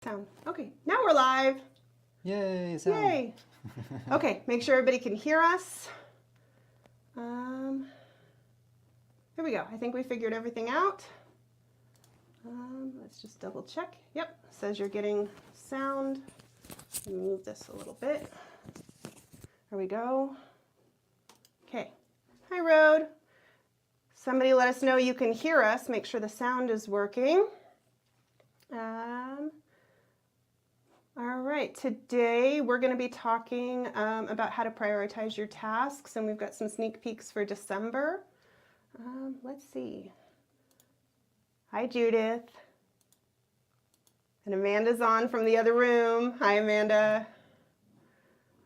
Sound. Okay, now we're live. Yay, sound. Yay. Okay, make sure everybody can hear us. Here we go. I think we figured everything out. Let's just double check. Yep, says you're getting sound. Move this a little bit. There we go. Okay. Hi, Road. Somebody let us know you can hear us. Make sure the sound is working. All right, today we're going to be talking about how to prioritize your tasks, and we've got some sneak peeks for December. Let's see. Hi, Judith. And Amanda's on from the other room. Hi, Amanda.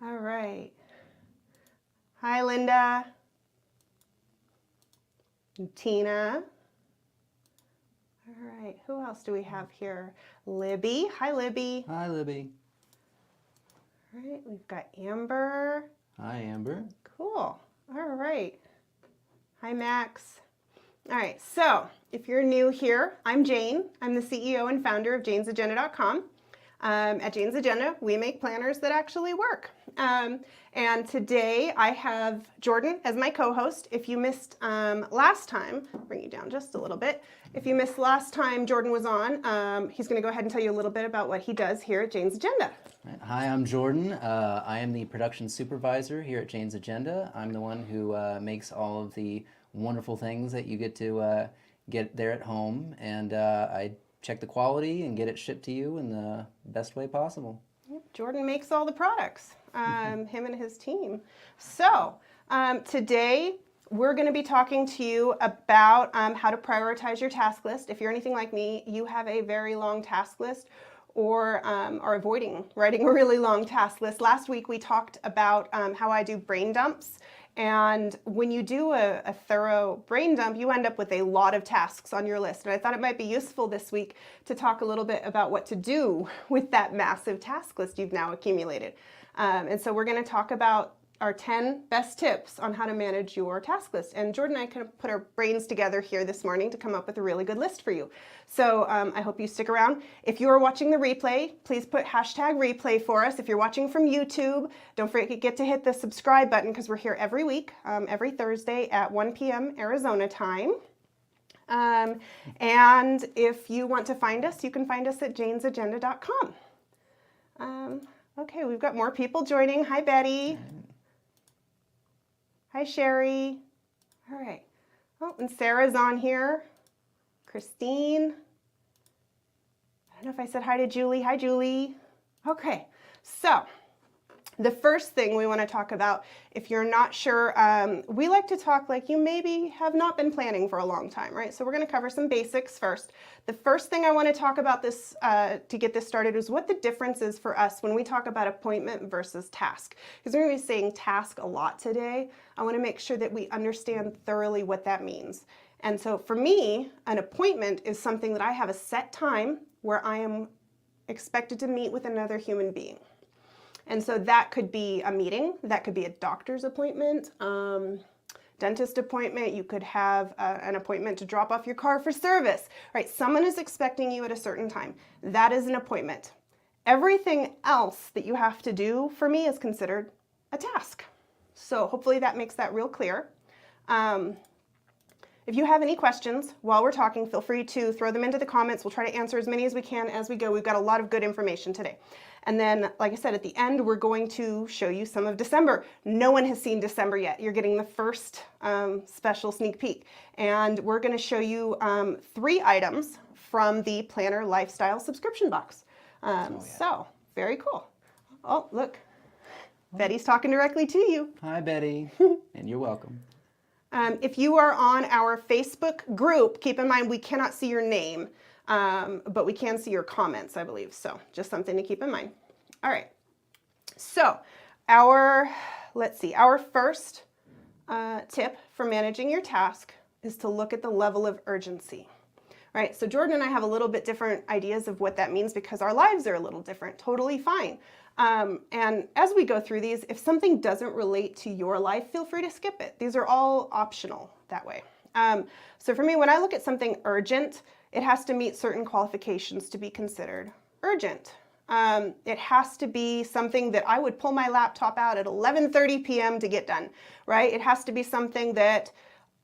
All right. Hi, Linda. And Tina. All right, who else do we have here? Libby. Hi, Libby. Hi, Libby. All right, we've got Amber. Hi, Amber. Cool. All right. Hi, Max. All right, so if you're new here, I'm Jane. I'm the CEO and founder of janesagenda.com. At Jane's Agenda, we make planners that actually work. And today I have Jordan as my co-host. If you missed last time, I'll bring you down just a little bit. If you missed last time Jordan was on, he's going to go ahead and tell you a little bit about what he does here at Jane's Agenda. Hi, I'm Jordan. I am the production supervisor here at Jane's Agenda. I'm the one who makes all of the wonderful things that you get to get there at home, and I check the quality and get it shipped to you in the best way possible. Yep, Jordan makes all the products, him and his team. So today we're going to be talking to you about how to prioritize your task list. If you're anything like me, you have a very long task list or are avoiding writing a really long task list. Last week we talked about how I do brain dumps. And when you do a thorough brain dump, you end up with a lot of tasks on your list. And I thought it might be useful this week to talk a little bit about what to do with that massive task list you've now accumulated. And so we're going to talk about our 10 best tips on how to manage your task list. And Jordan and I kind of put our brains together here this morning to come up with a really good list for you. So I hope you stick around. If you are watching the replay, please put hashtag replay for us. If you're watching from YouTube, don't forget to hit the subscribe button because we're here every week, every Thursday at 1 p.m. Arizona time. And if you want to find us, you can find us at janesagenda.com. Okay, we've got more people joining. Hi, Betty. Hi, Sherry. All right. Oh, and Sarah's on here. Christine. I don't know if I said hi to Julie. Hi, Julie. Okay, so the first thing we want to talk about, if you're not sure, we like to talk like you maybe have not been planning for a long time, right? So we're going to cover some basics first. The first thing I want to talk about this to get this started is what the difference is for us when we talk about appointment versus task. Because we're going to be saying task a lot today. I want to make sure that we understand thoroughly what that means. And so for me, an appointment is something that I have a set time where I am expected to meet with another human being. And so that could be a meeting, that could be a doctor's appointment, dentist appointment, you could have an appointment to drop off your car for service, right? Someone is expecting you at a certain time. That is an appointment. Everything else that you have to do for me is considered a task. So hopefully that makes that real clear. If you have any questions while we're talking, feel free to throw them into the comments. We'll try to answer as many as we can as we go. We've got a lot of good information today. And then, like I said, at the end, we're going to show you some of December. No one has seen December yet. You're getting the first special sneak peek. And we're going to show you 3 items from the Planner Lifestyle subscription box. So, very cool. Oh, look. Betty's talking directly to you. Hi, Betty. And you're welcome. If you are on our Facebook group, keep in mind we cannot see your name, but we can see your comments, I believe. So just something to keep in mind. All right. So our first tip for managing your task is to look at the level of urgency. Right? So Jordan and I have a little bit different ideas of what that means because our lives are a little different. Totally fine. And as we go through these, if something doesn't relate to your life, feel free to skip it. These are all optional that way. So for me, when I look at something urgent, it has to meet certain qualifications to be considered urgent. It has to be something that I would pull my laptop out at 11:30 p.m. to get done, right? It has to be something that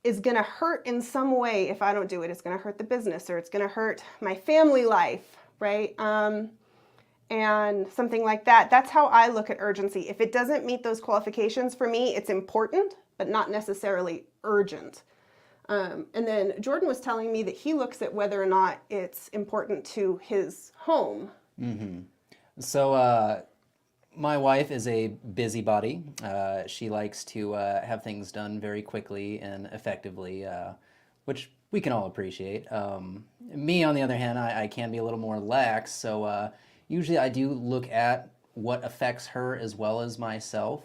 is going to hurt in some way if I don't do it. It's going to hurt the business, or it's going to hurt my family life, right? And something like that. That's how I look at urgency. If it doesn't meet those qualifications for me, it's important, but not necessarily urgent. And then Jordan was telling me that he looks at whether or not it's important to his home. So my wife is a busybody. She likes to have things done very quickly and effectively, which we can all appreciate. Me, on the other hand, I can be a little more lax, so usually I do look at what affects her as well as myself.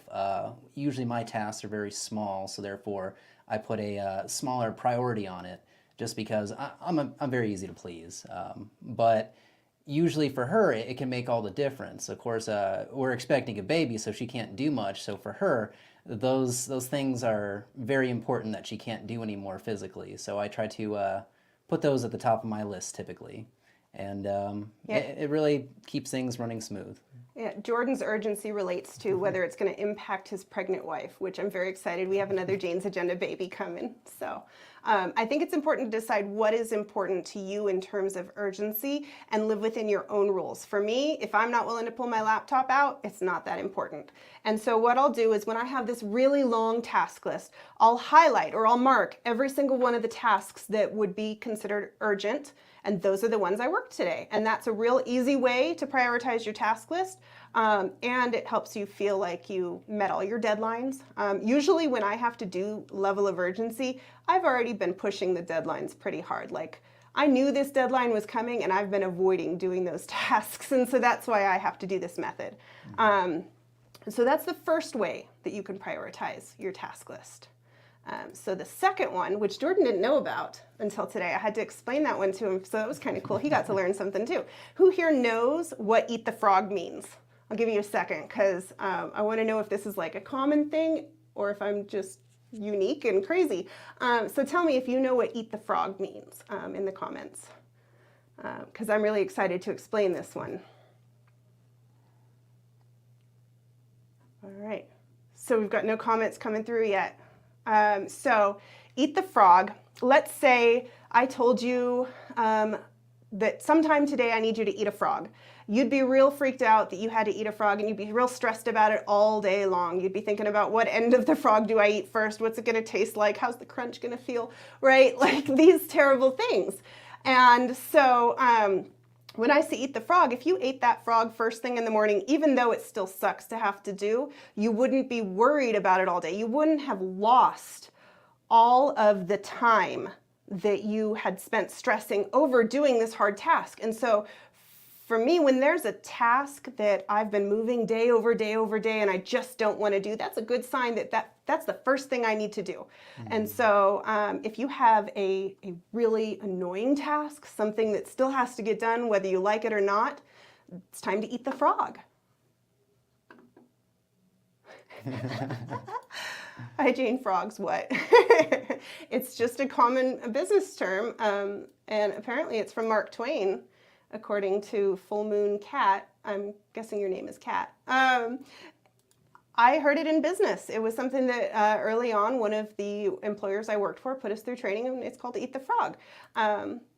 Usually my tasks are very small, so therefore I put a smaller priority on it, just because I'm very easy to please. But usually for her, it can make all the difference. Of course, we're expecting a baby, so she can't do much. So for her, those things are very important that she can't do anymore physically. So I try to put those at the top of my list typically. And it really keeps things running smooth. Yeah, Jordan's urgency relates to whether it's going to impact his pregnant wife, which I'm very excited. We have another Jane's Agenda baby coming. So I think it's important to decide what is important to you in terms of urgency and live within your own rules. For me, if I'm not willing to pull my laptop out, it's not that important. And so what I'll do is when I have this really long task list, I'll highlight or I'll mark every single one of the tasks that would be considered urgent. And those are the ones I worked today. And that's a real easy way to prioritize your task list. And it helps you feel like you met all your deadlines. Usually when I have to do level of urgency, I've already been pushing the deadlines pretty hard. Like I knew this deadline was coming and I've been avoiding doing those tasks. And so that's why I have to do this method. So that's the first way that you can prioritize your task list. So the second one, which Jordan didn't know about until today, I had to explain that one to him, so that was kind of cool. He got to learn something too. Who here knows what eat the frog means? I'll give you a second, because I want to know if this is like a common thing or if I'm just unique and crazy. So tell me if you know what eat the frog means in the comments, because I'm really excited to explain this one. All right, so we've got no comments coming through yet. So eat the frog. Let's say I told you that sometime today I need you to eat a frog. You'd be real freaked out that you had to eat a frog, and you'd be real stressed about it all day long. You'd be thinking about what end of the frog do I eat first? What's it going to taste like? How's the crunch going to feel? Right? Like these terrible things. And so when I say eat the frog, if you ate that frog first thing in the morning, even though it still sucks to have to do, you wouldn't be worried about it all day. You wouldn't have lost all of the time that you had spent stressing over doing this hard task. And so for me, when there's a task that I've been moving day over day over day and I just don't want to do, that's a good sign that that's the first thing I need to do. And so if you have a really annoying task, something that still has to get done, whether you like it or not, it's time to eat the frog. Hi, Jane. Frogs what? It's just a common business term, and apparently it's from Mark Twain, according to Full Moon Cat. I'm guessing your name is Cat. I heard it in business. It was something that early on, one of the employers I worked for put us through training, and it's called Eat the Frog.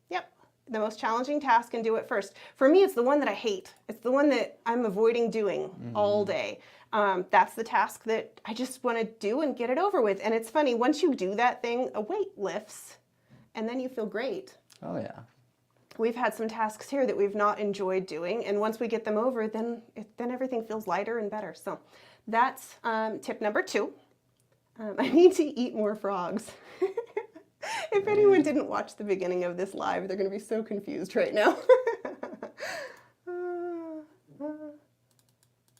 Yep, the most challenging task, and do it first. For me, it's the one that I hate. It's the one that I'm avoiding doing all day. That's the task that I just want to do and get it over with. And it's funny, once you do that thing, a weight lifts, and then you feel great. Oh yeah. We've had some tasks here that we've not enjoyed doing, and once we get them over, then everything feels lighter and better. So that's tip number 2. I need to eat more frogs. If anyone didn't watch the beginning of this live, they're going to be so confused right now.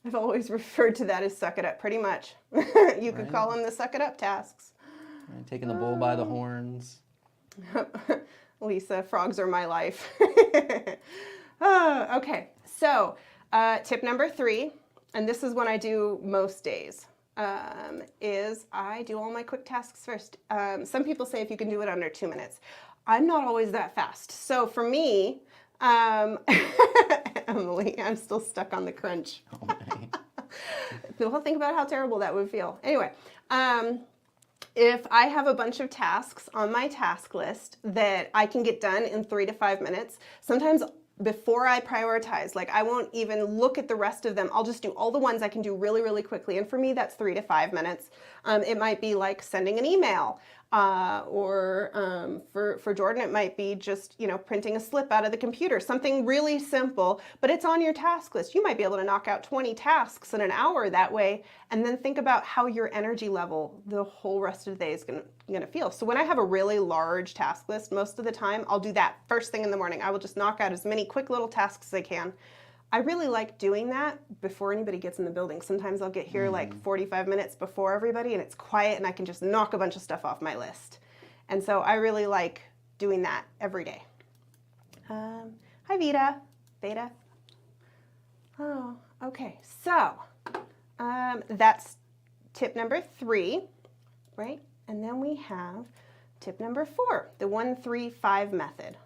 I've always referred to that as suck it up, pretty much. You could call them the suck it up tasks. Right, taking the bull by the horns. Lisa, frogs are my life. Okay, so tip number 3, and this is what I do most days, is I do all my quick tasks first. Some people say if you can do it under 2 minutes. I'm not always that fast. So for me, Emily, I'm still stuck on the crunch. Oh, my. Well, think about how terrible that would feel. Anyway, if I have a bunch of tasks on my task list that I can get done in 3 to 5 minutes, sometimes before I prioritize, like I won't even look at the rest of them. I'll just do all the ones I can do really, really quickly. And for me, that's 3 to 5 minutes. It might be like sending an email, or for Jordan, it might be just, printing a slip out of the computer, something really simple, but it's on your task list. You might be able to knock out 20 tasks in an hour that way, and then think about how your energy level the whole rest of the day is gonna feel. So when I have a really large task list, most of the time I'll do that first thing in the morning. I will just knock out as many quick little tasks as I can. I really like doing that before anybody gets in the building. Sometimes I'll get here like 45 minutes before everybody and it's quiet and I can just knock a bunch of stuff off my list. And so I really like doing that every day. Hi, Vita. Beta. Oh, okay. So that's tip number 3, right? And then we have tip number 4, the 1-3-5 method.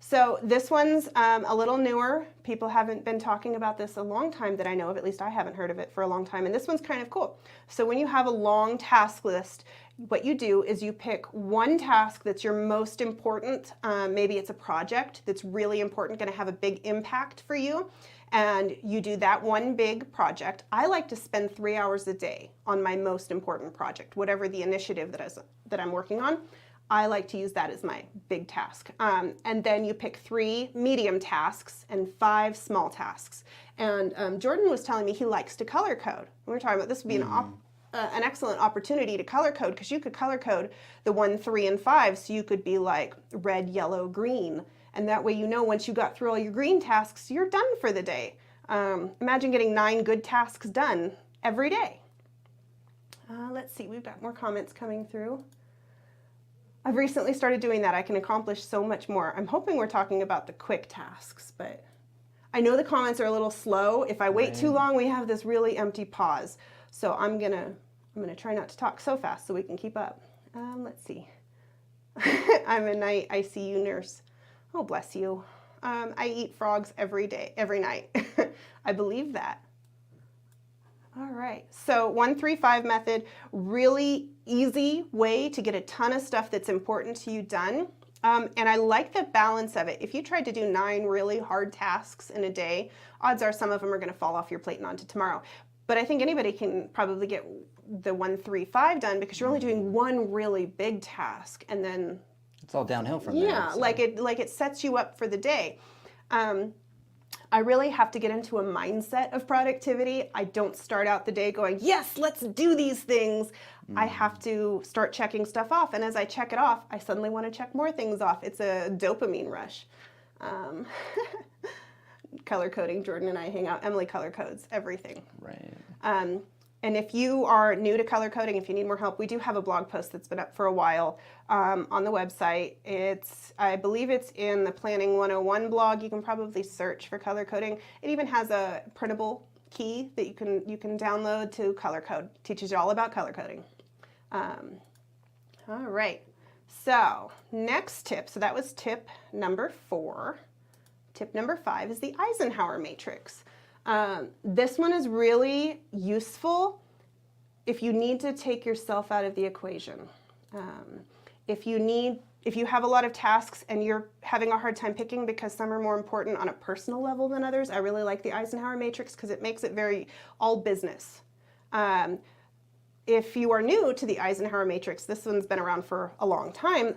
So this one's a little newer. People haven't been talking about this a long time that I know of. At least I haven't heard of it for a long time. And this one's kind of cool. So when you have a long task list, what you do is you pick one task that's your most important. Maybe it's a project that's really important, going to have a big impact for you. And you do that one big project. I like to spend 3 hours a day on my most important project, whatever the initiative that I'm working on. I like to use that as my big task. And then you pick 3 medium tasks and 5 small tasks. And Jordan was telling me he likes to color code. We were talking about this would be an excellent opportunity to color code, because you could color code the 1, 3, and 5. So you could be like red, yellow, green. And that way, once you got through all your green tasks, you're done for the day. Imagine getting 9 good tasks done every day. Let's see, we've got more comments coming through. I've recently started doing that. I can accomplish so much more. I'm hoping we're talking about the quick tasks, but I know the comments are a little slow. If I wait too long, we have this really empty pause. So I'm gonna try not to talk so fast so we can keep up. Let's see. I'm a night ICU nurse. Oh, bless you. I eat frogs every night. I believe that. All right, so 1-3-5 method, really easy way to get a ton of stuff that's important to you done. And I like the balance of it. If you tried to do 9 really hard tasks in a day, odds are some of them are gonna fall off your plate and onto tomorrow. But I think anybody can probably get the 1-3-5 done, because you're only doing one really big task, and then it's all downhill from there. Yeah, so. like it sets you up for the day. I really have to get into a mindset of productivity. I don't start out the day going, yes, let's do these things. I have to start checking stuff off. And as I check it off, I suddenly want to check more things off. It's a dopamine rush. Color coding, Jordan and I hang out. Emily color codes everything. Right. And if you are new to color coding, if you need more help, we do have a blog post that's been up for a while on the website. I believe it's in the Planning 101 blog. You can probably search for color coding. It even has a printable key that you can download to color code. Teaches you all about color coding. All right. So next tip. So that was tip number 4. Tip number 5 is the Eisenhower matrix. This one is really useful if you need to take yourself out of the equation. If you have a lot of tasks and you're having a hard time picking because some are more important on a personal level than others, I really like the Eisenhower matrix because it makes it very all business. If you are new to the Eisenhower matrix, this one's been around for a long time.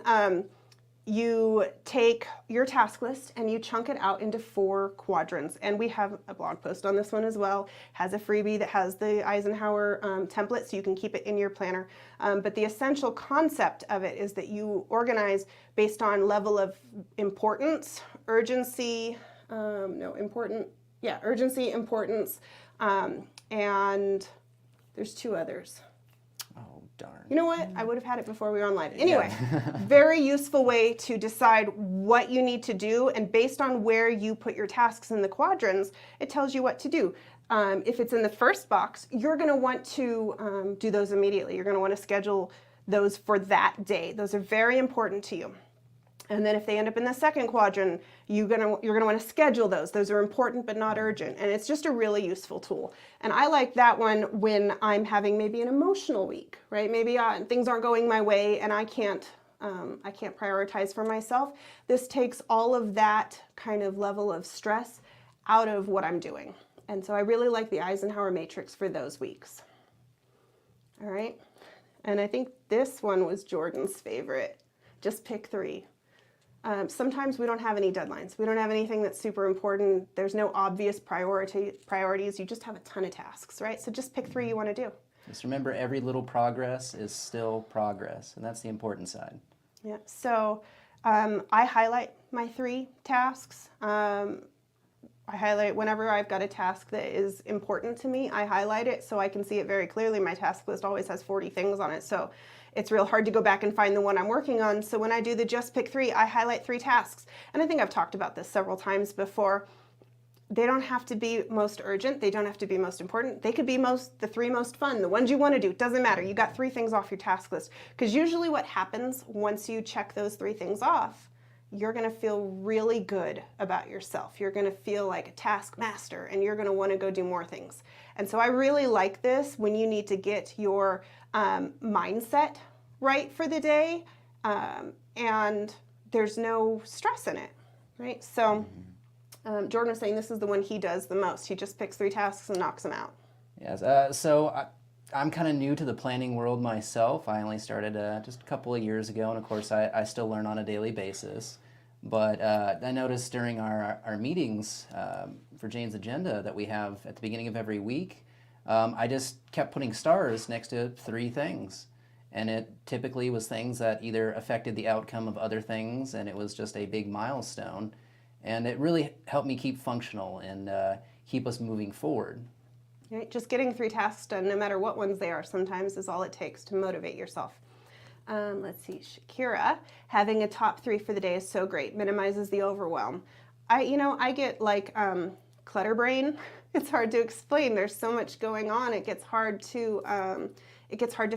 You take your task list and you chunk it out into 4 quadrants. And we have a blog post on this one as well. It has a freebie that has the Eisenhower template, so you can keep it in your planner. But the essential concept of it is that you organize based on level of importance, urgency, urgency, importance, and there's 2 others. Oh, darn. You know what? I would have had it before we were on live. Anyway, very useful way to decide what you need to do, and based on where you put your tasks in the quadrants, it tells you what to do. If it's in the first box, you're going to want to do those immediately. You're going to want to schedule those for that day. Those are very important to you. And then if they end up in the second quadrant, you're gonna want to schedule those. Those are important but not urgent. And it's just a really useful tool. And I like that one when I'm having maybe an emotional week, right? Maybe things aren't going my way and I can't prioritize for myself. This takes all of that kind of level of stress out of what I'm doing. And so I really like the Eisenhower matrix for those weeks. All right. And I think this one was Jordan's favorite. Just pick 3. Sometimes we don't have any deadlines. We don't have anything that's super important. There's no obvious priorities. You just have a ton of tasks, right? So just pick 3 you want to do. Just remember, every little progress is still progress, and that's the important side. Yeah. So I highlight my 3 tasks. I highlight whenever I've got a task that is important to me, I highlight it so I can see it very clearly. My task list always has 40 things on it, so it's real hard to go back and find the one I'm working on. So when I do the just pick 3, I highlight 3 tasks. And I think I've talked about this several times before. They don't have to be most urgent. They don't have to be most important. They could be the 3 most fun, the ones you want to do. It doesn't matter. You got 3 things off your task list. Because usually what happens once you check those 3 things off, you're going to feel really good about yourself. You're going to feel like a task master, and you're going to want to go do more things. And so I really like this when you need to get your mindset right for the day, and there's no stress in it, right? So Jordan was saying this is the one he does the most. He just picks 3 tasks and knocks them out. Yes. I'm kind of new to the planning world myself. I only started just a couple of years ago, and of course I still learn on a daily basis. But I noticed during our meetings for Jane's Agenda that we have at the beginning of every week, I just kept putting stars next to 3 things. And it typically was things that either affected the outcome of other things, and it was just a big milestone. And it really helped me keep functional and keep us moving forward. Right? Just getting 3 tasks done, no matter what ones they are, sometimes is all it takes to motivate yourself. Let's see, Shakira, having a top 3 for the day is so great, minimizes the overwhelm. I get like clutter brain. It's hard to explain. There's so much going on. It gets hard to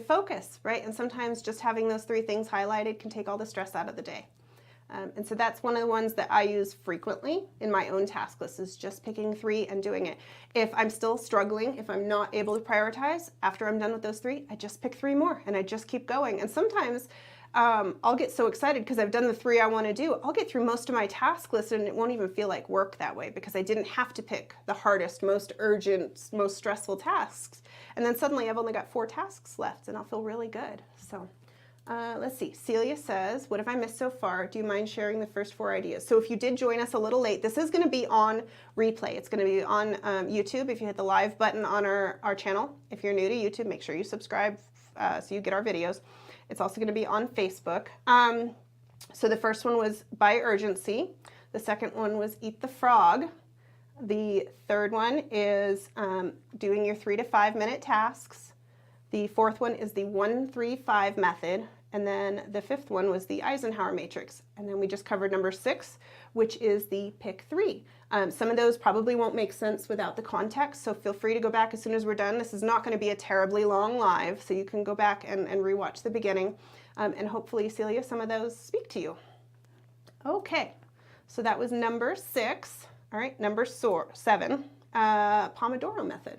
focus, right? And sometimes just having those 3 things highlighted can take all the stress out of the day. And so that's one of the ones that I use frequently in my own task list, is just picking 3 and doing it. If I'm still struggling, if I'm not able to prioritize, after I'm done with those 3, I just pick 3 more and I just keep going. And sometimes I'll get so excited because I've done the 3 I want to do. I'll get through most of my task list and it won't even feel like work that way because I didn't have to pick the hardest, most urgent, most stressful tasks. And then suddenly I've only got 4 tasks left and I'll feel really good. So. Let's see, Celia says, what have I missed so far? Do you mind sharing the first 4 ideas? So if you did join us a little late, this is going to be on replay. It's going to be on YouTube if you hit the live button on our channel. If you're new to YouTube, make sure you subscribe so you get our videos. It's also going to be on Facebook. So the first one was by urgency. The second one was eat the frog. The third one is doing your 3 to 5 minute tasks. The fourth one is the 1-3-5 method. And then the 5th one was the Eisenhower matrix. And then we just covered number 6, which is the pick 3. Some of those probably won't make sense without the context, so feel free to go back as soon as we're done. This is not going to be a terribly long live, so you can go back and rewatch the beginning. And hopefully, Celia, some of those speak to you. Okay, so that was number 6. All right, number 7, Pomodoro method.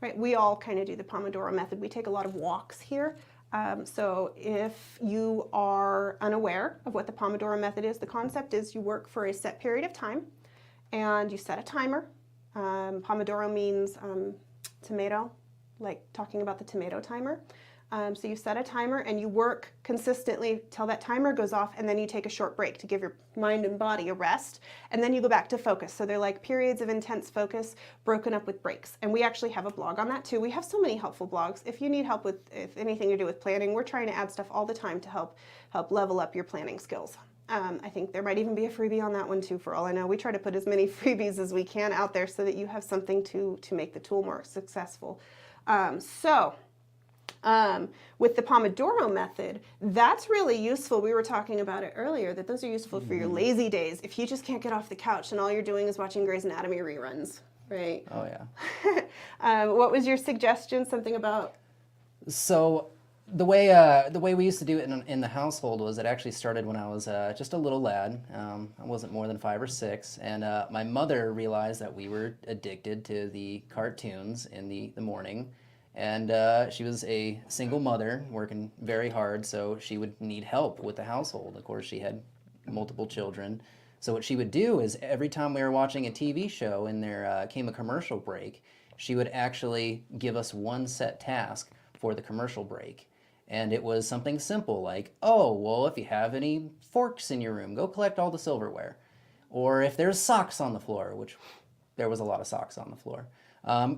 Right, we all kind of do the Pomodoro method. We take a lot of walks here. So if you are unaware of what the Pomodoro method is, the concept is you work for a set period of time and you set a timer. Pomodoro means tomato, like talking about the tomato timer. So you set a timer and you work consistently till that timer goes off, and then you take a short break to give your mind and body a rest, and then you go back to focus. So they're like periods of intense focus broken up with breaks. And we actually have a blog on that too. We have so many helpful blogs. If you need help with anything to do with planning, we're trying to add stuff all the time to help level up your planning skills. I think there might even be a freebie on that one too, for all I know. We try to put as many freebies as we can out there so that you have something to make the tool more successful. With the Pomodoro method, that's really useful. We were talking about it earlier, that those are useful for your lazy days. If you just can't get off the couch and all you're doing is watching Grey's Anatomy reruns, right? Oh, yeah. What was your suggestion? Something about... So the way we used to do it in the household was it actually started when I was just a little lad. I wasn't more than 5 or 6, and my mother realized that we were addicted to the cartoons in the morning, and she was a single mother working very hard, so she would need help with the household. Of course, she had multiple children. So what she would do is every time we were watching a TV show and there came a commercial break, she would actually give us one set task for the commercial break. And it was something simple like, oh, well, if you have any forks in your room, go collect all the silverware. Or if there's socks on the floor, which there was a lot of socks on the floor,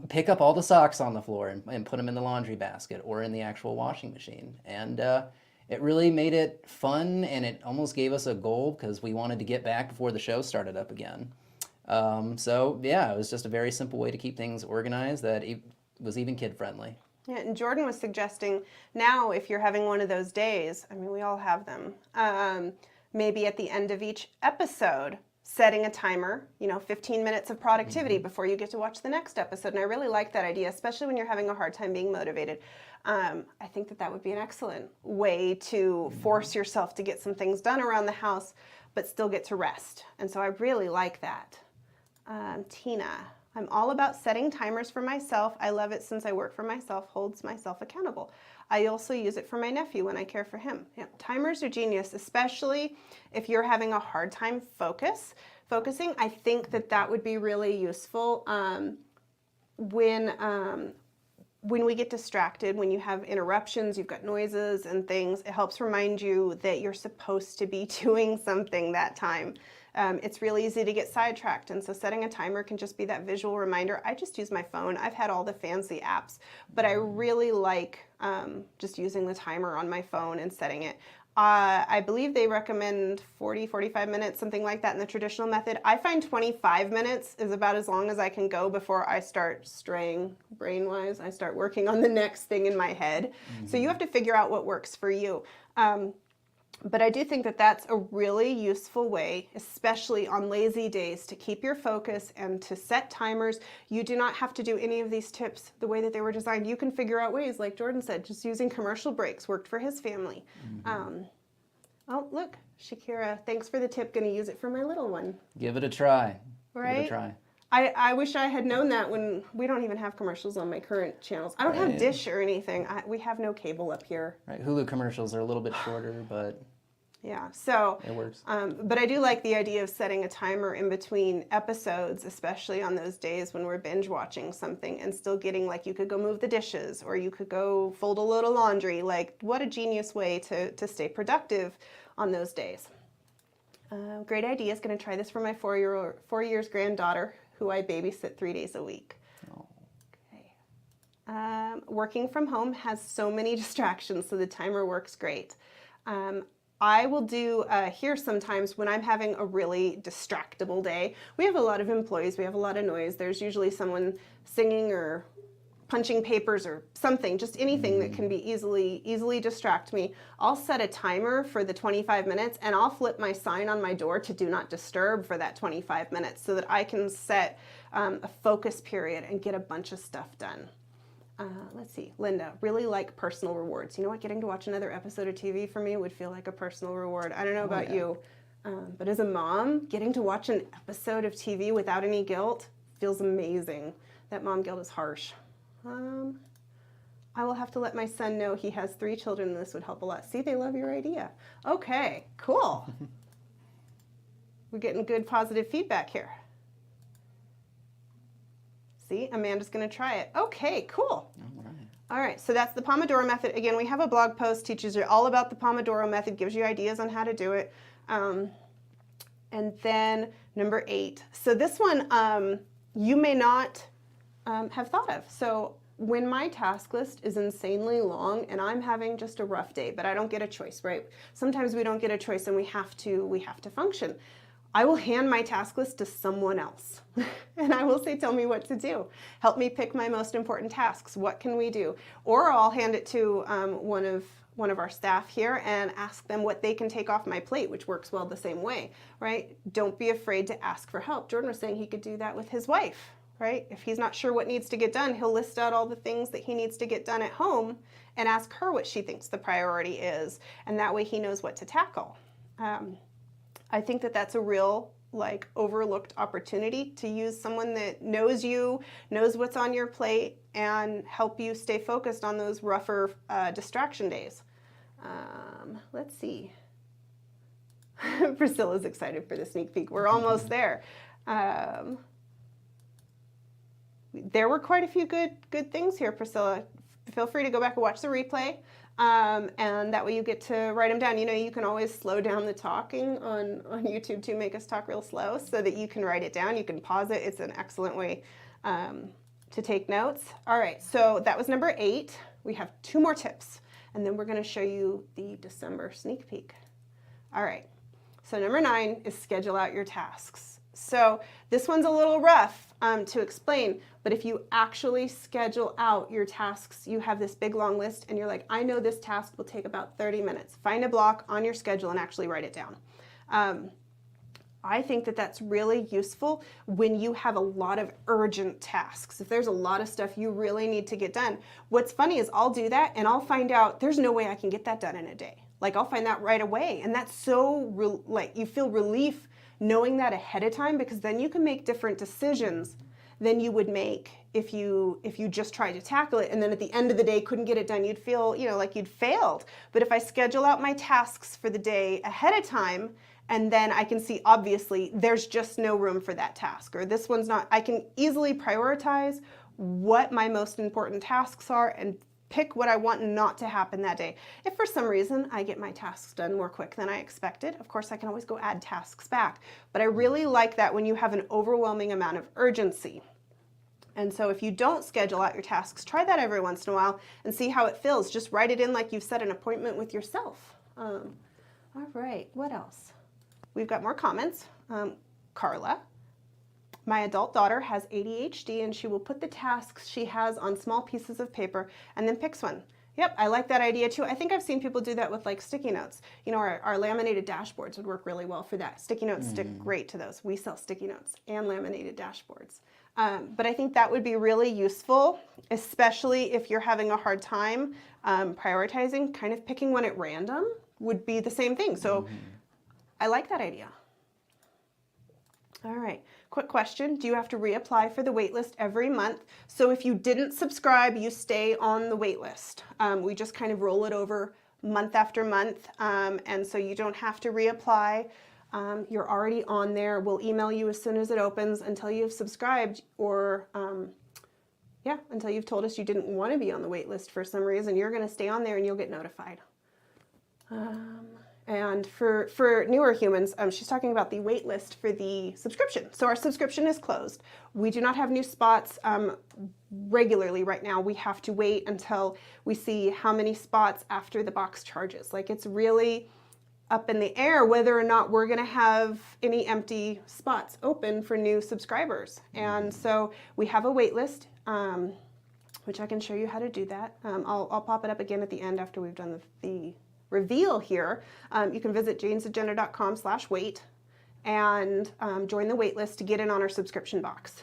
pick up all the socks on the floor and put them in the laundry basket or in the actual washing machine. And it really made it fun, and it almost gave us a goal because we wanted to get back before the show started up again. So yeah, it was just a very simple way to keep things organized that it was even kid-friendly. Yeah, and Jordan was suggesting now if you're having one of those days, I mean, we all have them, maybe at the end of each episode, setting a timer, 15 minutes of productivity before you get to watch the next episode. And I really like that idea, especially when you're having a hard time being motivated. I think that would be an excellent way to force yourself to get some things done around the house, but still get to rest. And so I really like that. Tina. I'm all about setting timers for myself. I love it since I work for myself, holds myself accountable. I also use it for my nephew when I care for him. Yeah, timers are genius, especially if you're having a hard time focusing. I think that would be really useful when we get distracted, when you have interruptions, you've got noises and things. It helps remind you that you're supposed to be doing something that time. It's really easy to get sidetracked, and so setting a timer can just be that visual reminder. I just use my phone. I've had all the fancy apps, but I really like just using the timer on my phone and setting it. I believe they recommend 40, 45 minutes, something like that in the traditional method. I find 25 minutes is about as long as I can go before I start straying brain-wise. I start working on the next thing in my head. So you have to figure out what works for you. But I do think that's a really useful way, especially on lazy days, to keep your focus and to set timers. You do not have to do any of these tips the way that they were designed. You can figure out ways, like Jordan said, just using commercial breaks worked for his family. Oh, look, Shakira, thanks for the tip. Going to use it for my little one. Give it a try. Right? Give it a try. I wish I had known that when we don't even have commercials on my current channels. I don't have Dish or anything. We have no cable up here. Right. Hulu commercials are a little bit shorter, but yeah, so it works. But I do like the idea of setting a timer in between episodes, especially on those days when we're binge watching something and still getting, like, you could go move the dishes or you could go fold a load of laundry. Like, what a genius way to stay productive on those days. Great idea. Is going to try this for my 4 years granddaughter, who I babysit 3 days a week. Oh. Okay. Working from home has so many distractions, so the timer works great. I will do here sometimes when I'm having a really distractible day. We have a lot of employees, we have a lot of noise. There's usually someone singing or punching papers or something, just anything that can be easily distract me. I'll set a timer for the 25 minutes and I'll flip my sign on my door to do not disturb for that 25 minutes so that I can set a focus period and get a bunch of stuff done. Let's see, Linda, really like personal rewards. You know what, getting to watch another episode of TV for me would feel like a personal reward. I don't know about you, but as a mom, getting to watch an episode of TV without any guilt feels amazing. That mom guilt is harsh. I will have to let my son know he has 3 children and this would help a lot. See, they love your idea. Okay, cool. We're getting good positive feedback here. See, Amanda's going to try it. Okay, cool. All right, so that's the Pomodoro method. Again, we have a blog post, teaches you all about the Pomodoro method, gives you ideas on how to do it. And then number 8. So this one you may not have thought of. So when my task list is insanely long and I'm having just a rough day, but I don't get a choice, right? Sometimes we don't get a choice and we have to function. I will hand my task list to someone else and I will say, tell me what to do. Help me pick my most important tasks. What can we do? Or I'll hand it to one of our staff here and ask them what they can take off my plate, which works well the same way, right? Don't be afraid to ask for help. Jordan was saying he could do that with his wife, right? If he's not sure what needs to get done, he'll list out all the things that he needs to get done at home and ask her what she thinks the priority is. And that way he knows what to tackle. I think that that's a real overlooked opportunity to use someone that knows you, knows what's on your plate, and help you stay focused on those rougher distraction days. Let's see. Priscilla's excited for the sneak peek. We're almost there. There were quite a few good things here, Priscilla. Feel free to go back and watch the replay. And that way you get to write them down. You know, you can always slow down the talking on YouTube too, make us talk real slow so that you can write it down. You can pause it. It's an excellent way to take notes. All right, so that was number 8. We have 2 more tips, and then we're going to show you the December sneak peek. All right, so number 9 is schedule out your tasks. So this one's a little rough to explain, but if you actually schedule out your tasks, you have this big long list and you're like, I know this task will take about 30 minutes. Find a block on your schedule and actually write it down. I think that that's really useful when you have a lot of urgent tasks. If there's a lot of stuff you really need to get done. What's funny is I'll do that and I'll find out there's no way I can get that done in a day. Like I'll find that right away. And that's so, you feel relief knowing that ahead of time, because then you can make different decisions than you would make if you just tried to tackle it and then at the end of the day couldn't get it done. You'd feel, like you'd failed. But if I schedule out my tasks for the day ahead of time, and then I can see obviously there's just no room for that task, or this one's not, I can easily prioritize what my most important tasks are and pick what I want not to happen that day. If for some reason I get my tasks done more quick than I expected, of course I can always go add tasks back. But I really like that when you have an overwhelming amount of urgency. And so if you don't schedule out your tasks, try that every once in a while and see how it feels. Just write it in like you've set an appointment with yourself. All right, what else? We've got more comments. Carla. My adult daughter has ADHD and she will put the tasks she has on small pieces of paper and then picks one. Yep, I like that idea too. I think I've seen people do that with like sticky notes. Our laminated dashboards would work really well for that. Sticky notes stick great to those. We sell sticky notes and laminated dashboards. But I think that would be really useful, especially if you're having a hard time prioritizing. Kind of picking one at random would be the same thing. So I like that idea. All right, quick question. Do you have to reapply for the waitlist every month? So if you didn't subscribe, you stay on the waitlist. We just kind of roll it over month after month, and so you don't have to reapply. You're already on there. We'll email you as soon as it opens until you've subscribed, or until you've told us you didn't want to be on the waitlist for some reason. You're going to stay on there and you'll get notified. And for newer humans, she's talking about the wait list for the subscription. So our subscription is closed. We do not have new spots regularly right now. We have to wait until we see how many spots after the box charges. Like it's really up in the air whether or not we're going to have any empty spots open for new subscribers. And so we have a wait list, which I can show you how to do that. I'll pop it up again at the end after we've done the reveal here. You can visit janesagenda.com/wait and join the wait list to get in on our subscription box.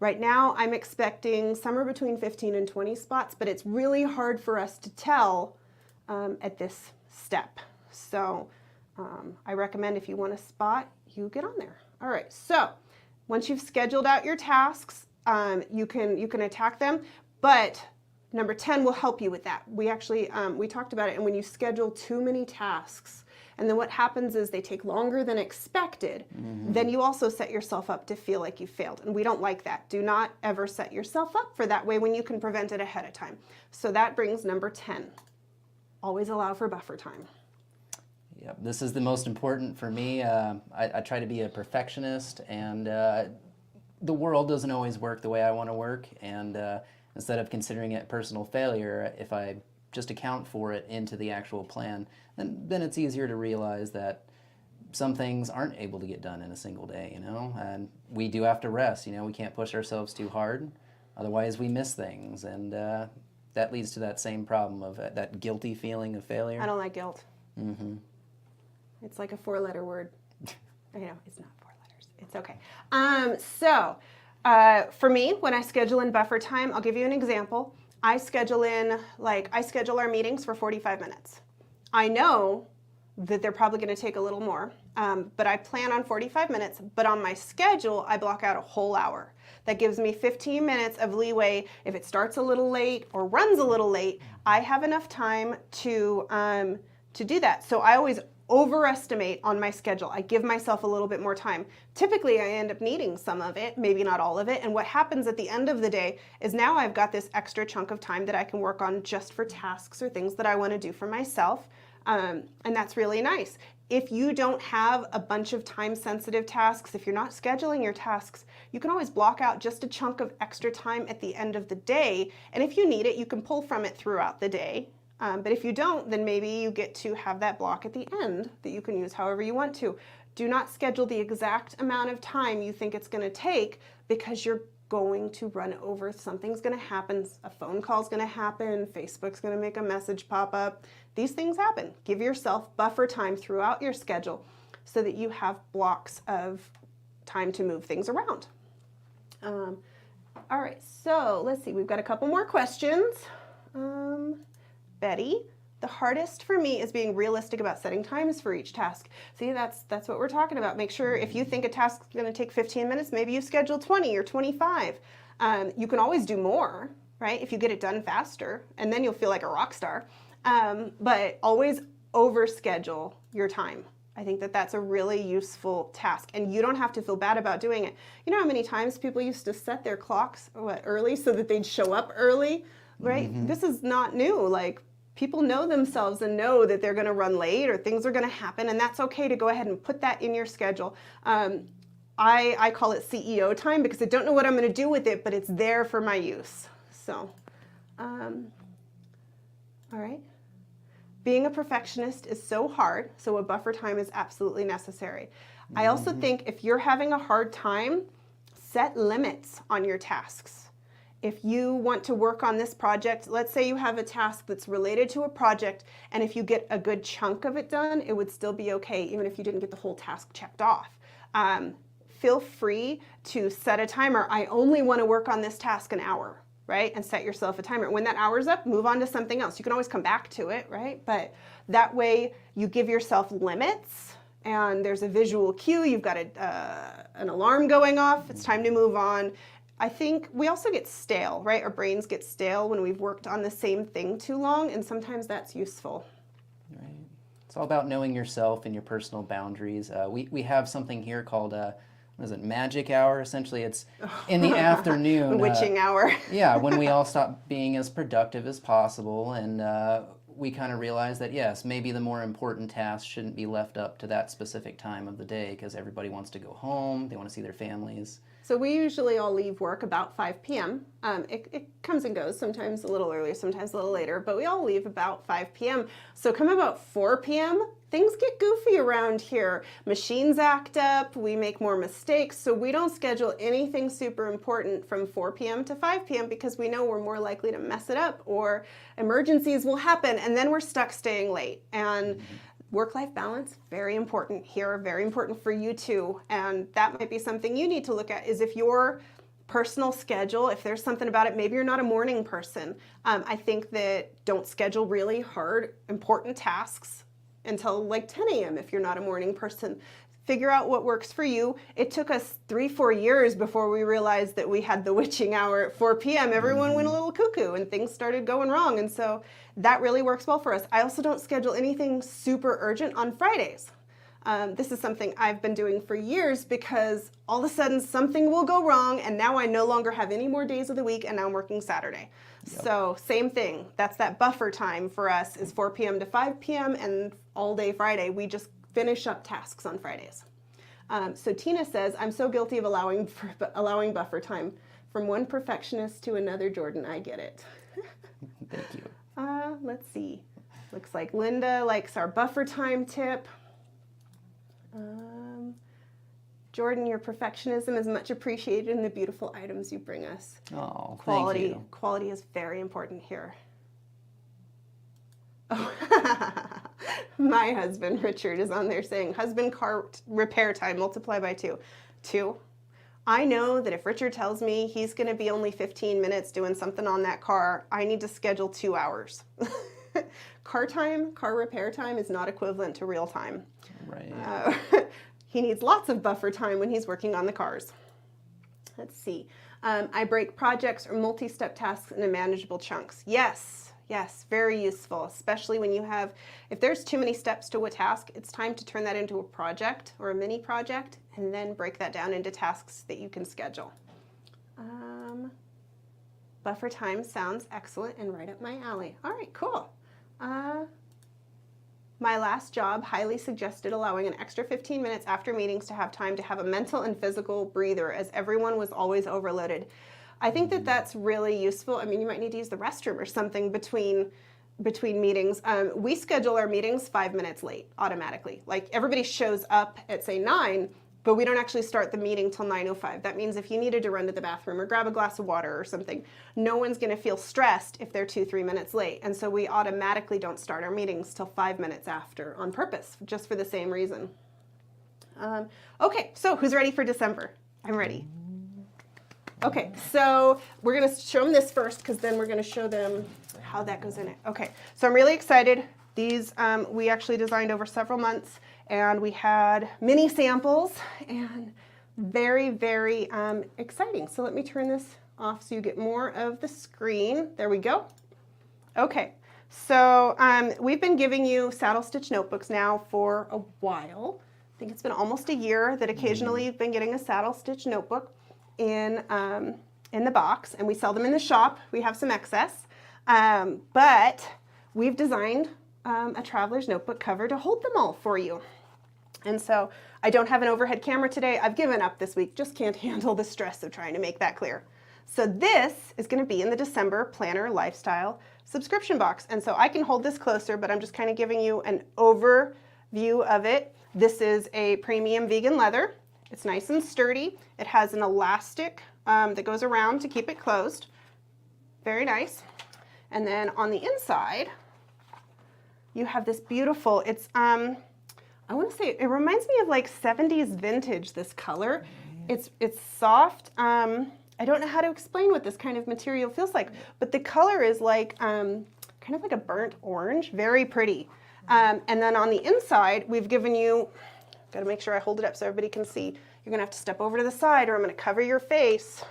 Right now I'm expecting somewhere between 15 and 20 spots, but it's really hard for us to tell at this step. So I recommend if you want a spot, you get on there. All right, so once you've scheduled out your tasks, you can attack them, but number 10 will help you with that. We actually, we talked about it, and when you schedule too many tasks, and then what happens is they take longer than expected, then you also set yourself up to feel like you failed, and we don't like that. Do not ever set yourself up for that way when you can prevent it ahead of time. So that brings number 10. Always allow for buffer time. Yep, this is the most important for me. I try to be a perfectionist, and the world doesn't always work the way I want to work, and instead of considering it personal failure, if I just account for it into the actual plan, then it's easier to realize that some things aren't able to get done in a single day, and we do have to rest. We can't push ourselves too hard, otherwise we miss things, and that leads to that same problem of that guilty feeling of failure. I don't like guilt. It's like a 4-letter word. I know, it's not 4 letters. It's okay. So For me, when I schedule in buffer time, I'll give you an example. I schedule our meetings for 45 minutes. I know that they're probably going to take a little more, but I plan on 45 minutes, but on my schedule, I block out a whole hour. That gives me 15 minutes of leeway. If it starts a little late or runs a little late, I have enough time to do that. So I always overestimate on my schedule. I give myself a little bit more time. Typically, I end up needing some of it, maybe not all of it. And what happens at the end of the day is now I've got this extra chunk of time that I can work on just for tasks or things that I want to do for myself. And that's really nice. If you don't have a bunch of time-sensitive tasks, if you're not scheduling your tasks, you can always block out just a chunk of extra time at the end of the day. And if you need it, you can pull from it throughout the day. But if you don't, then maybe you get to have that block at the end that you can use however you want to. Do not schedule the exact amount of time you think it's going to take, because you're going to run over. Something's going to happen. A phone call's going to happen. Facebook's going to make a message pop up. These things happen. Give yourself buffer time throughout your schedule so that you have blocks of time to move things around. All right, so let's see. We've got a couple more questions. Betty, the hardest for me is being realistic about setting times for each task. See, that's what we're talking about. Make sure if you think a task is going to take 15 minutes, maybe you schedule 20 or 25. You can always do more, right, if you get it done faster, and then you'll feel like a rock star. But always overschedule your time. I think that that's a really useful task, and you don't have to feel bad about doing it. You know how many times people used to set their clocks early so that they'd show up early, right? Mm-hmm. This is not new. Like, people know themselves and know that they're going to run late or things are going to happen, and that's okay to go ahead and put that in your schedule. I call it CEO time because I don't know what I'm going to do with it, but it's there for my use. So, all right. Being a perfectionist is so hard, so a buffer time is absolutely necessary. I also think if you're having a hard time, set limits on your tasks. If you want to work on this project, let's say you have a task that's related to a project, and if you get a good chunk of it done, it would still be okay, even if you didn't get the whole task checked off. Feel free to set a timer. I only want to work on this task an hour, right? And set yourself a timer. When that hour's up, move on to something else. You can always come back to it, right? But that way you give yourself limits, and there's a visual cue. You've got an alarm going off. It's time to move on. I think we also get stale, right? Our brains get stale when we've worked on the same thing too long, and sometimes that's useful. Right. It's all about knowing yourself and your personal boundaries. We have something here called, what is it, magic hour? Essentially, it's in the afternoon. The witching hour. Yeah, when we all stop being as productive as possible, and we kind of realize that, yes, maybe the more important tasks shouldn't be left up to that specific time of the day because everybody wants to go home, they want to see their families. So we usually all leave work about 5 p.m. It comes and goes, sometimes a little earlier, sometimes a little later, but we all leave about 5 p.m. So come about 4 p.m., things get goofy around here. Machines act up, we make more mistakes, so we don't schedule anything super important from 4 p.m. to 5 p.m. because we know we're more likely to mess it up or emergencies will happen, and then we're stuck staying late. And work-life balance, very important here, very important for you too. And that might be something you need to look at, is if your personal schedule, if there's something about it, maybe you're not a morning person. I think that don't schedule really hard, important tasks until like 10 a.m. if you're not a morning person. Figure out what works for you. It took us 3-4 years before we realized that we had the witching hour at 4 p.m. Everyone went a little cuckoo and things started going wrong. And so that really works well for us. I also don't schedule anything super urgent on Fridays. This is something I've been doing for years because all of a sudden something will go wrong and now I no longer have any more days of the week and now I'm working Saturday. Yep. So same thing. That's that buffer time for us is 4 p.m. to 5 p.m. and all day Friday. We just finish up tasks on Fridays. So Tina says, I'm so guilty of allowing buffer time. From one perfectionist to another, Jordan, I get it. Thank you. Let's see. Looks like Linda likes our buffer time tip. Jordan, your perfectionism is much appreciated in the beautiful items you bring us. Oh, thank you. Quality is very important here. Oh, my husband, Richard, is on there saying, husband car repair time, multiply by 2. 2? I know that if Richard tells me he's going to be only 15 minutes doing something on that car, I need to schedule 2 hours. Car time, car repair time is not equivalent to real time. Right. He needs lots of buffer time when he's working on the cars. Let's see. I break projects or multi-step tasks into manageable chunks. Yes, very useful, especially when you have, if there's too many steps to a task, it's time to turn that into a project or a mini project and then break that down into tasks that you can schedule. Buffer time sounds excellent and right up my alley. All right, cool. My last job highly suggested allowing an extra 15 minutes after meetings to have time to have a mental and physical breather as everyone was always overloaded. I think that that's really useful. I mean, you might need to use the restroom or something between meetings. We schedule our meetings 5 minutes late automatically. Like everybody shows up at say 9, but we don't actually start the meeting till 9:05. That means if you needed to run to the bathroom or grab a glass of water or something, no one's going to feel stressed if they're 2-3 minutes late. And so we automatically don't start our meetings till 5 minutes after on purpose, just for the same reason. Okay, so who's ready for December? I'm ready. Okay, so we're going to show them this first because then we're going to show them how that goes in it. Okay, so I'm really excited. These we actually designed over several months, and we had mini samples, and very, very exciting. So let me turn this off so you get more of the screen. There we go. Okay, so we've been giving you saddle stitch notebooks now for a while. I think it's been almost a year that occasionally you've been getting a saddle stitch notebook in the box, and we sell them in the shop. We have some excess, but we've designed a traveler's notebook cover to hold them all for you. And so I don't have an overhead camera today. I've given up this week, just can't handle the stress of trying to make that clear. So this is going to be in the December Planner Lifestyle subscription box. And so I can hold this closer, but I'm just kind of giving you an overview of it. This is a premium vegan leather. It's nice and sturdy. It has an elastic that goes around to keep it closed. Very nice. And then on the inside, you have this beautiful, it's, I want to say, it reminds me of like 70s vintage, this color. It's soft. I don't know how to explain what this kind of material feels like, but the color is like, kind of like a burnt orange, very pretty. And then on the inside, we've given you, got to make sure I hold it up so everybody can see. You're going to have to step over to the side or I'm going to cover your face.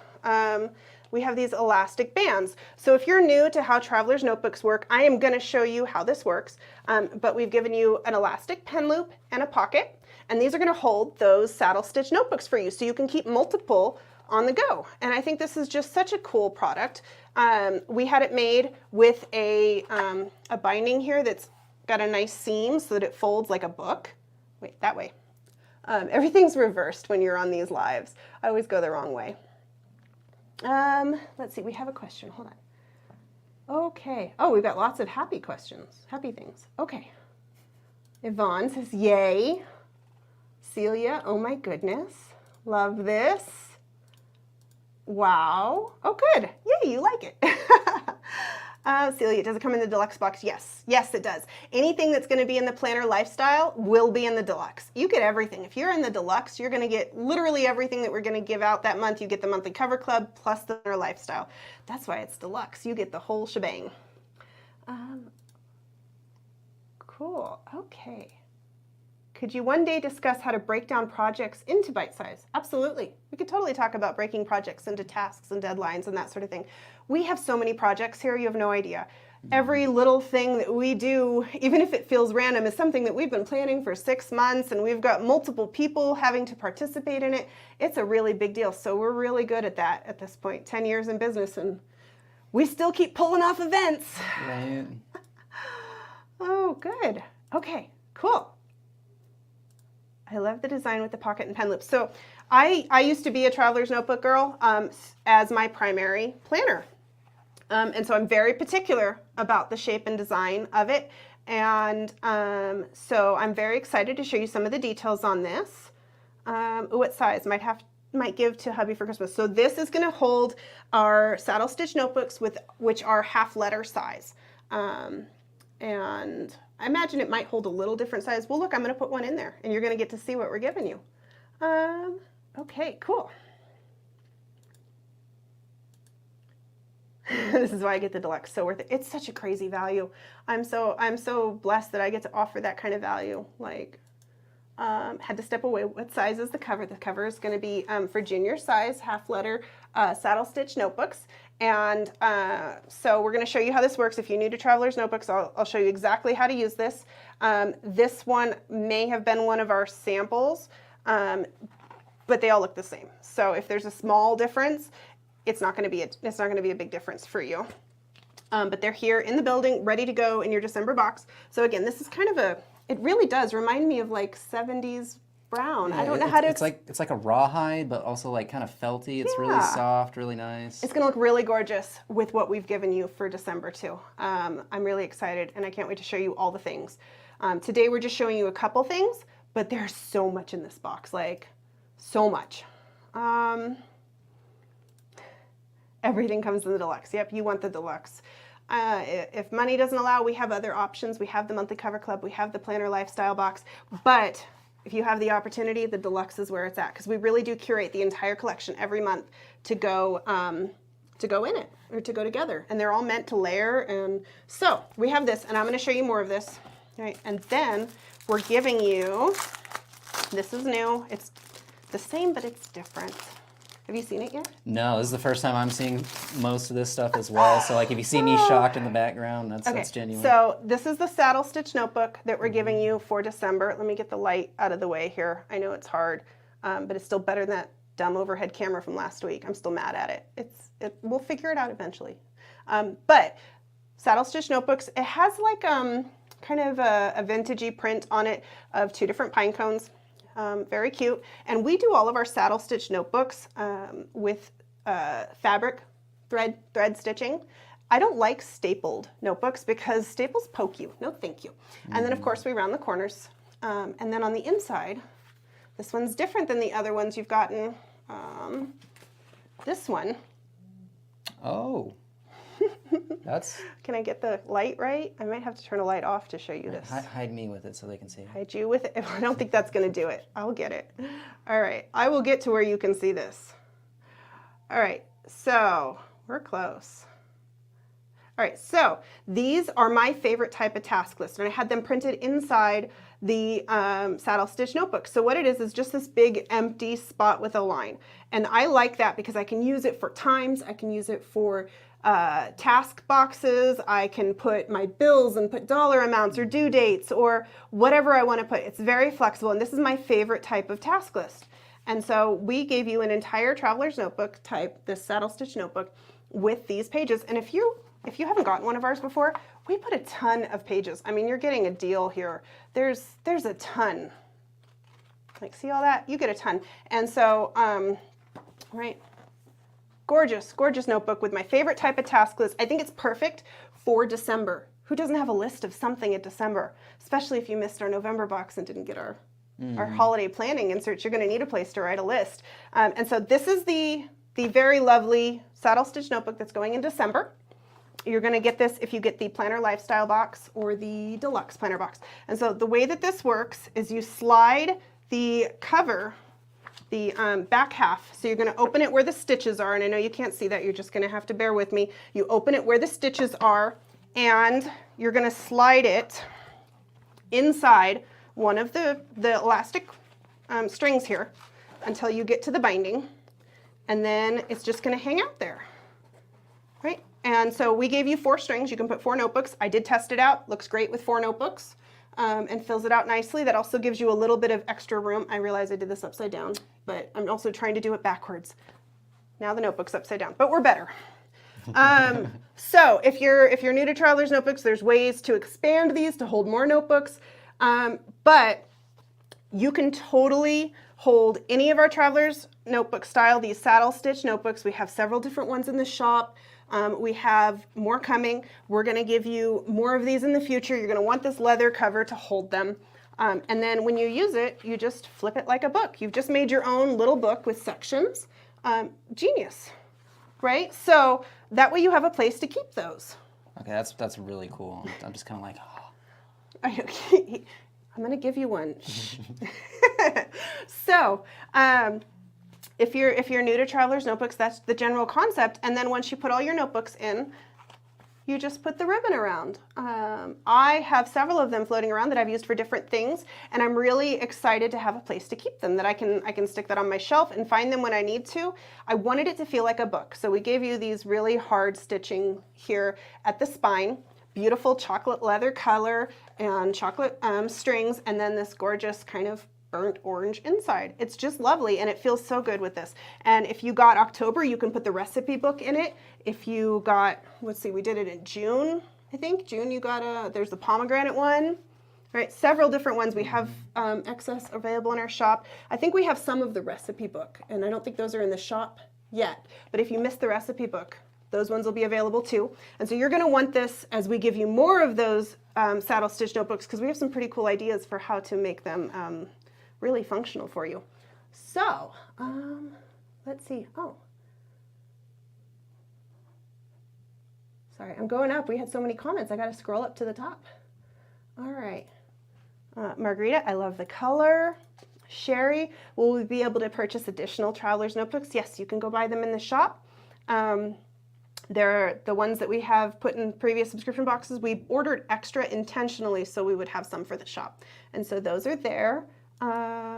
We have these elastic bands. So if you're new to how Traveler's Notebooks work, I am going to show you how this works. But we've given you an elastic pen loop and a pocket. And these are going to hold those saddle stitch notebooks for you so you can keep multiple on the go. And I think this is just such a cool product. We had it made with a binding here that's got a nice seam so that it folds like a book. Wait, that way. Everything's reversed when you're on these lives. I always go the wrong way. Let's see, we have a question. Hold on. Okay. Oh, we've got lots of happy questions, happy things. Okay. Yvonne says, yay. Celia, oh my goodness. Love this. Wow. Oh, good. Yay, you like it. Celia, does it come in the deluxe box? Yes. Yes, it does. Anything that's going to be in the Planner Lifestyle will be in the deluxe. You get everything. If you're in the deluxe, you're going to get literally everything that we're going to give out that month. You get the monthly cover club plus the Planner Lifestyle. That's why it's deluxe. You get the whole shebang. Cool. Okay. Could you one day discuss how to break down projects into bite size? Absolutely. We could totally talk about breaking projects into tasks and deadlines and that sort of thing. We have so many projects here, you have no idea. Every little thing that we do, even if it feels random, is something that we've been planning for 6 months and we've got multiple people having to participate in it. It's a really big deal. So we're really good at that at this point. 10 years in business and we still keep pulling off events. Right. Oh, good. Okay, cool. I love the design with the pocket and pen loops. So I used to be a Traveler's Notebook girl as my primary planner. And so I'm very particular about the shape and design of it. And so I'm very excited to show you some of the details on this. What size? Might give to hubby for Christmas. So this is going to hold our saddle stitch notebooks which are half letter size. And I imagine it might hold a little different size. Well, look, I'm going to put one in there, and you're going to get to see what we're giving you. Okay, cool. This is why I get the deluxe. So worth it. It's such a crazy value. I'm so blessed that I get to offer that kind of value. Like, had to step away. What size is the cover? The cover is going to be for junior size, half letter saddle stitch notebooks. And so we're going to show you how this works. If you're new to Traveler's Notebooks, I'll show you exactly how to use this. This one may have been one of our samples, but they all look the same. So if there's a small difference, it's not going to be a big difference for you. But they're here in the building, ready to go in your December box. So again, this is kind of it really does remind me of like 70s brown. Yeah, I don't know how to. It's like a rawhide, but also like kind of felty. It's really soft, really nice. It's going to look really gorgeous with what we've given you for December too. I'm really excited, and I can't wait to show you all the things. Today we're just showing you a couple things, but there's so much in this box, like so much. Everything comes in the deluxe. Yep, you want the deluxe. If money doesn't allow, we have other options. We have the monthly cover club. We have the planner lifestyle box. But if you have the opportunity, the deluxe is where it's at, because we really do curate the entire collection every month to go in it, or to go together. And they're all meant to layer. And so we have this, and I'm going to show you more of this. All right, and then we're giving you, this is new. It's the same, but it's different. Have you seen it yet? No, this is the first time I'm seeing most of this stuff as well. So like if you see me shocked in the background, that's genuine. So this is the saddle stitch notebook that we're giving you for December. Let me get the light out of the way here. I know it's hard, but it's still better than that dumb overhead camera from last week. I'm still mad at it. We'll figure it out eventually. But saddle stitch notebooks, it has like kind of a vintagey print on it of 2 different pine cones. Very cute. And we do all of our saddle stitch notebooks with fabric thread stitching. I don't like stapled notebooks because staples poke you. No, thank you. And then of course we round the corners. And then on the inside, this one's different than the other ones you've gotten. This one. Oh. That's. Can I get the light right? I might have to turn a light off to show you this. Hide me with it so they can see. Hide you with it? I don't think that's going to do it. I'll get it. All right. I will get to where you can see this. All right. So we're close. All right. So these are my favorite type of task list, and I had them printed inside the saddle stitch notebook. So what it is just this big empty spot with a line. And I like that because I can use it for times. I can use it for task boxes. I can put my bills and put dollar amounts or due dates or whatever I want to put. It's very flexible, and this is my favorite type of task list. And so we gave you an entire Traveler's Notebook type, this saddle stitch notebook, with these pages. And if you haven't gotten one of ours before, we put a ton of pages. I mean, you're getting a deal here. There's a ton. Like, see all that? You get a ton. And so, right. Gorgeous, gorgeous notebook with my favorite type of task list. I think it's perfect for December. Who doesn't have a list of something at December? Especially if you missed our November box and didn't get our holiday planning inserts. You're going to need a place to write a list. And so this is the very lovely saddle stitch notebook that's going in December. You're going to get this if you get the Planner Lifestyle box or the Deluxe Planner box. And so the way that this works is you slide the cover, the back half. So you're going to open it where the stitches are, and I know you can't see that. You're just going to have to bear with me. You open it where the stitches are, and you're going to slide it inside one of the elastic strings here until you get to the binding, and then it's just going to hang out there, right? And so we gave you 4 strings. You can put 4 notebooks. I did test it out. Looks great with 4 notebooks. And fills it out nicely. That also gives you a little bit of extra room. I realize I did this upside down, but I'm also trying to do it backwards. Now the notebook's upside down, but we're better. So if you're new to Traveler's Notebooks, there's ways to expand these to hold more notebooks, but you can totally hold any of our Traveler's Notebook style, these saddle stitch notebooks. We have several different ones in the shop. We have more coming. We're going to give you more of these in the future. You're going to want this leather cover to hold them. And then when you use it, you just flip it like a book. You've just made your own little book with sections. Genius, right? So that way you have a place to keep those. Okay, that's really cool. I'm just kind of like, oh. Okay. I'm going to give you one. So if you're new to Traveler's Notebooks, that's the general concept. And then once you put all your notebooks in, you just put the ribbon around. I have several of them floating around that I've used for different things, and I'm really excited to have a place to keep them, that I can stick that on my shelf and find them when I need to. I wanted it to feel like a book, so we gave you these really hard stitching here at the spine, beautiful chocolate leather color and chocolate strings, and then this gorgeous kind of burnt orange inside. It's just lovely, and it feels so good with this. And if you got October, you can put the recipe book in it. If you got, let's see, we did it in June, I think. June, you got there's the pomegranate one, right? Several different ones. We have excess available in our shop. I think we have some of the recipe book, and I don't think those are in the shop yet. But if you missed the recipe book, those ones will be available too. And so you're going to want this as we give you more of those saddle stitch notebooks, because we have some pretty cool ideas for how to make them really functional for you. So, let's see. Oh, sorry, I'm going up. We had so many comments. I got to scroll up to the top. All right. Margarita, I love the color. Sherry, will we be able to purchase additional Traveler's Notebooks? Yes, you can go buy them in the shop. They're the ones that we have put in previous subscription boxes. We ordered extra intentionally so we would have some for the shop. And so those are there.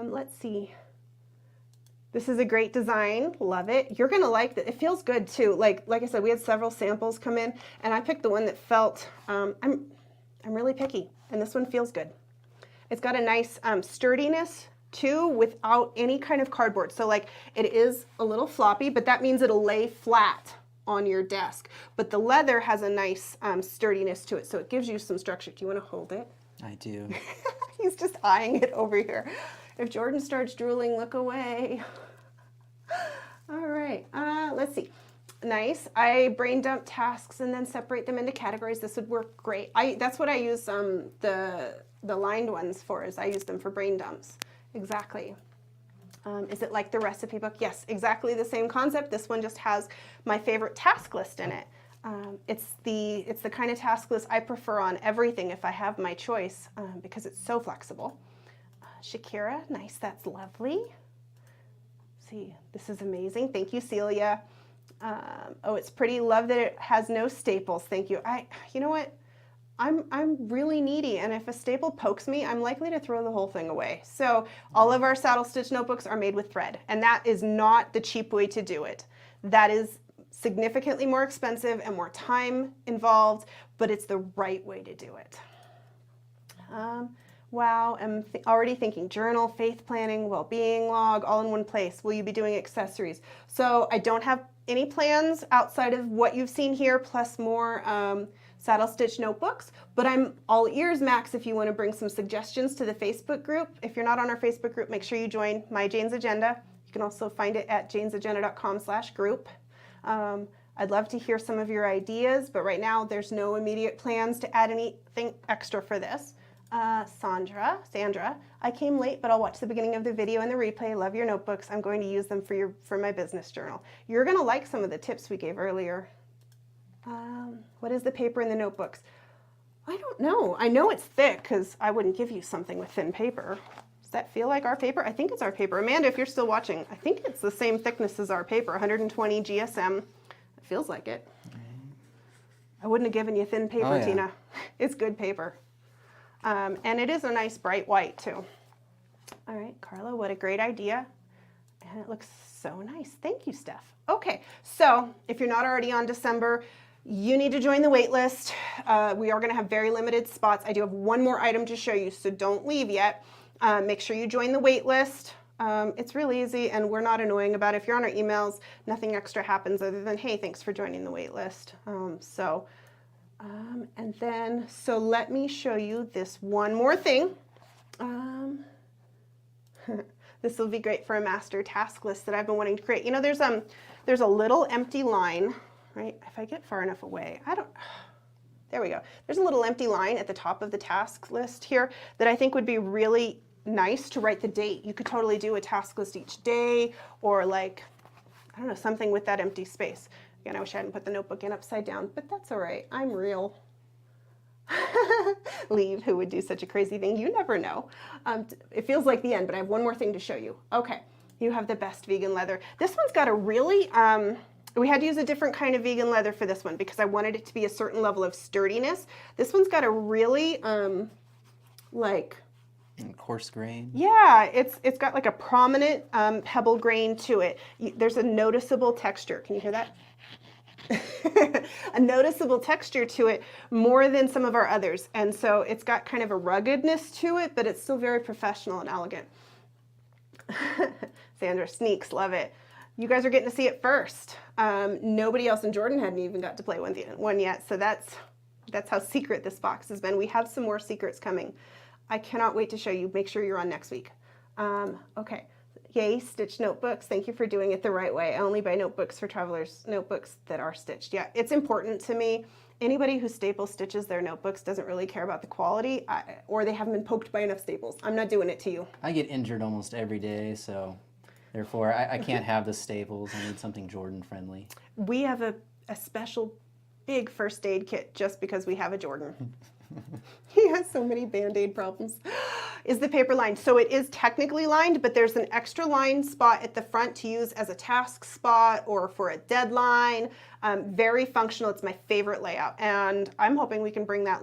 Let's see. This is a great design. Love it. You're going to like it. It feels good too. Like I said, we had several samples come in, and I picked the one that felt, I'm really picky, and this one feels good. It's got a nice sturdiness too, without any kind of cardboard. So like, it is a little floppy, but that means it'll lay flat on your desk. But the leather has a nice sturdiness to it, so it gives you some structure. Do you want to hold it? I do. He's just eyeing it over here. If Jordan starts drooling, look away. All right, let's see. Nice. I brain dump tasks and then separate them into categories. This would work great. That's what I use the lined ones for, is I use them for brain dumps. Exactly. Is it like the recipe book? Yes, exactly the same concept. This one just has my favorite task list in it. It's the kind of task list I prefer on everything if I have my choice, because it's so flexible. Shakira, nice, that's lovely. See, this is amazing. Thank you, Celia. Oh, it's pretty. Love that it has no staples. Thank you. You know what? I'm really needy, and if a staple pokes me, I'm likely to throw the whole thing away. So all of our saddle stitch notebooks are made with thread, and that is not the cheap way to do it. That is significantly more expensive and more time involved, but it's the right way to do it. Wow, I'm already thinking journal, faith planning, well-being log, all in one place. Will you be doing accessories? So I don't have any plans outside of what you've seen here, plus more saddle stitch notebooks, but I'm all ears, Max, if you want to bring some suggestions to the Facebook group. If you're not on our Facebook group, make sure you join My Jane's Agenda. You can also find it at janesagenda.com/group. I'd love to hear some of your ideas, but right now there's no immediate plans to add anything extra for this. Sandra, I came late, but I'll watch the beginning of the video and the replay. Love your notebooks. I'm going to use them for my business journal. You're going to like some of the tips we gave earlier. What is the paper in the notebooks? I don't know. I know it's thick because I wouldn't give you something with thin paper. Does that feel like our paper? I think it's our paper. Amanda, if you're still watching, I think it's the same thickness as our paper, 120 GSM. It feels like it. I wouldn't have given you thin paper, Oh, yeah. Tina. It's good paper. And it is a nice bright white too. All right, Carla, what a great idea. And it looks so nice. Thank you, Steph. Okay, so if you're not already on December, you need to join the wait list. We are gonna have very limited spots. I do have one more item to show you, so don't leave yet. Make sure you join the wait list. It's really easy, and we're not annoying about it. If you're on our emails, nothing extra happens other than, hey, thanks for joining the wait list. And then, so let me show you this one more thing. This will be great for a master task list that I've been wanting to create. You know, there's a little empty line, right? If I get far enough away, there we go. There's a little empty line at the top of the task list here that I think would be really nice to write the date. You could totally do a task list each day, or like, I don't know, something with that empty space. Again, I wish I hadn't put the notebook in upside down, but that's all right. I'm real. Leave, who would do such a crazy thing? You never know. It feels like the end, but I have one more thing to show you. Okay, You have the best vegan leather. This one's got a really, we had to use a different kind of vegan leather for this one because I wanted it to be a certain level of sturdiness. This one's got a really, like... Coarse grain. Yeah, it's got like a prominent pebble grain to it. There's a noticeable texture. Can you hear that? A noticeable texture to it more than some of our others. And so it's got kind of a ruggedness to it, but it's still very professional and elegant. Sandra, sneaks, love it. You guys are getting to see it first. Nobody else in Jordan hadn't even got to play one yet, so that's how secret this box has been. We have some more secrets coming. I cannot wait to show you. Make sure you're on next week. Okay. Yay, stitched notebooks. Thank you for doing it the right way. I only buy notebooks for travelers, notebooks that are stitched. Yeah, it's important to me. Anybody who staple stitches their notebooks doesn't really care about the quality, or they haven't been poked by enough staples. I'm not doing it to you. I get injured almost every day, so therefore I can't have the staples. I need something Jordan friendly. We have a special big first aid kit just because we have a Jordan. He has so many Band-Aid problems. Is the paper lined? So it is technically lined, but there's an extra line spot at the front to use as a task spot or for a deadline. Very functional. It's my favorite layout. And I'm hoping we can bring that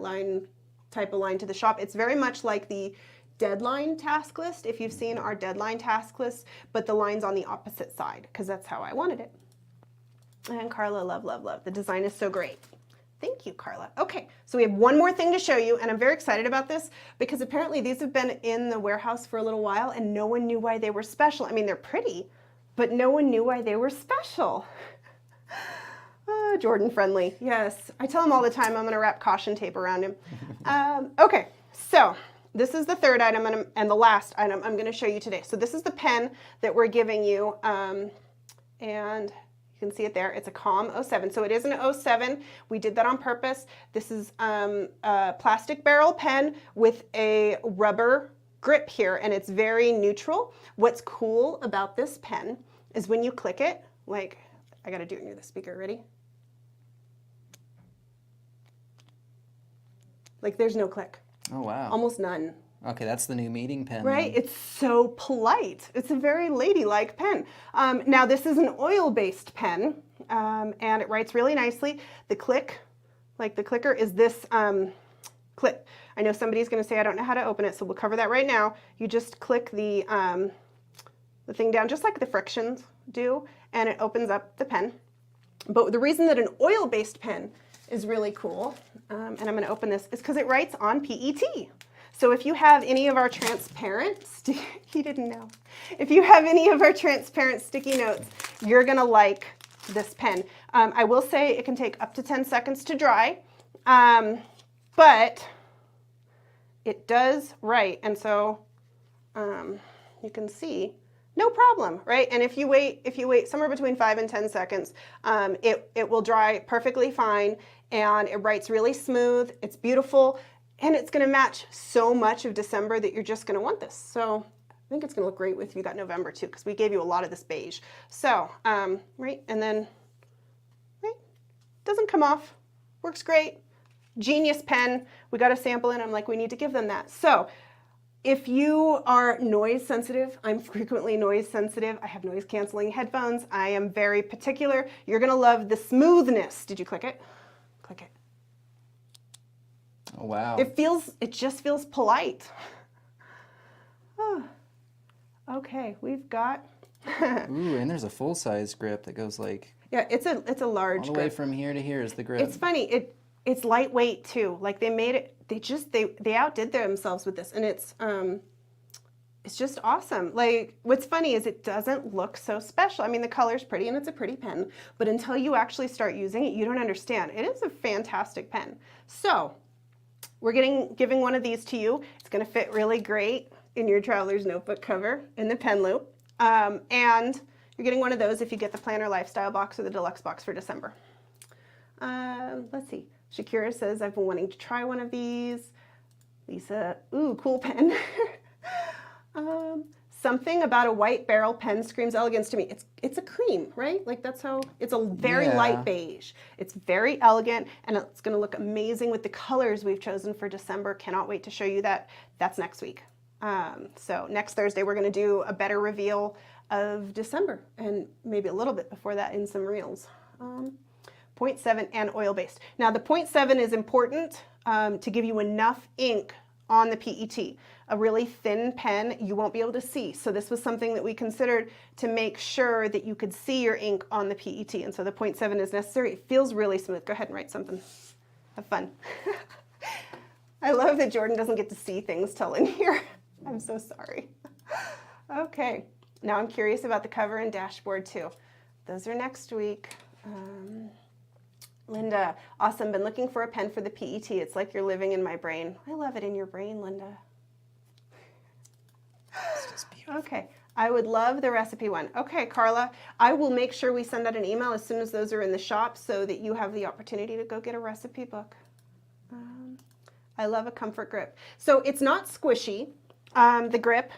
type of line to the shop. It's very much like the deadline task list, if you've seen our deadline task list, but the line's on the opposite side because that's how I wanted it. And Carla, love, love, love. The design is so great. Thank you, Carla. Okay, so we have one more thing to show you, and I'm very excited about this because apparently these have been in the warehouse for a little while and no one knew why they were special. I mean, they're pretty, but no one knew why they were special. Jordan friendly, yes. I tell him all the time I'm gonna wrap caution tape around him. Okay, so this is the third item and the last item I'm gonna show you today. So this is the pen that we're giving you, and you can see it there. It's a COM 07. So it is an 07. We did that on purpose. This is a plastic barrel pen with a rubber grip here, and it's very neutral. What's cool about this pen is when you click it, like, I gotta do it near the speaker, ready? Like there's no click. Oh, wow. Almost none. Okay, that's the new meeting pen. Right? Then. It's so polite. It's a very ladylike pen. Now this is an oil-based pen, and it writes really nicely. The click, like the clicker, is this clip. I know somebody's going to say I don't know how to open it, so we'll cover that right now. You just click the thing down, just like the frictions do, and it opens up the pen. But the reason that an oil-based pen is really cool, and I'm going to open this, is because it writes on PET. So if you have any of our transparent, he didn't know. If you have any of our transparent sticky notes, you're gonna like this pen. I will say it can take up to 10 seconds to dry, but it does write. And so you can see, no problem, right? And if you wait somewhere between 5 and 10 seconds, it will dry perfectly fine, and it writes really smooth. It's beautiful. And it's going to match so much of December that you're just going to want this. So I think it's going to look great with you got November too, because we gave you a lot of this beige. So, right, and then, right, doesn't come off, works great. Genius pen. We got a sample in. I'm like, we need to give them that. So if you are noise sensitive, I'm frequently noise sensitive. I have noise canceling headphones. I am very particular. You're going to love the smoothness. Did you click it? Click it. Oh, wow. It just feels polite. Oh. Okay, we've got. Ooh, and there's a full-size grip that goes like. Yeah, it's a large all the grip. way from here to here is the grip. It's funny. It's lightweight too. Like they made it. They outdid themselves with this, and it's just awesome. Like what's funny is it doesn't look so special. I mean, the color's pretty and it's a pretty pen, but until you actually start using it, you don't understand. It is a fantastic pen. So. We're giving one of these to you. It's going to fit really great in your traveler's notebook cover in the pen loop. And you're getting one of those if you get the Planner Lifestyle box or the Deluxe box for December. Let's see. Shakira says, I've been wanting to try one of these. Lisa, ooh, cool pen. Something about a white barrel pen screams elegance to me. It's a cream, right? Like that's how, it's a very light beige. It's very elegant, and it's gonna look amazing with the colors we've chosen for December. Cannot wait to show you that. That's next week. So next Thursday, we're going to do a better reveal of December and maybe a little bit before that in some reels. 0.7 and oil-based. Now the 0.7 is important to give you enough ink on the PET. A really thin pen you won't be able to see. So this was something that we considered to make sure that you could see your ink on the PET. And so the 0.7 is necessary. It feels really smooth. Go ahead and write something. Have fun. I love that Jordan doesn't get to see things till in here. I'm so sorry. Okay, now I'm curious about the cover and dashboard too. Those are next week. Linda, awesome. Been looking for a pen for the PET. It's like you're living in my brain. I love it in your brain, Linda. It's just beautiful. Okay, I would love the recipe one. Okay, Carla, I will make sure we send out an email as soon as those are in the shop so that you have the opportunity to go get a recipe book. I love a comfort grip. So it's not squishy, the grip.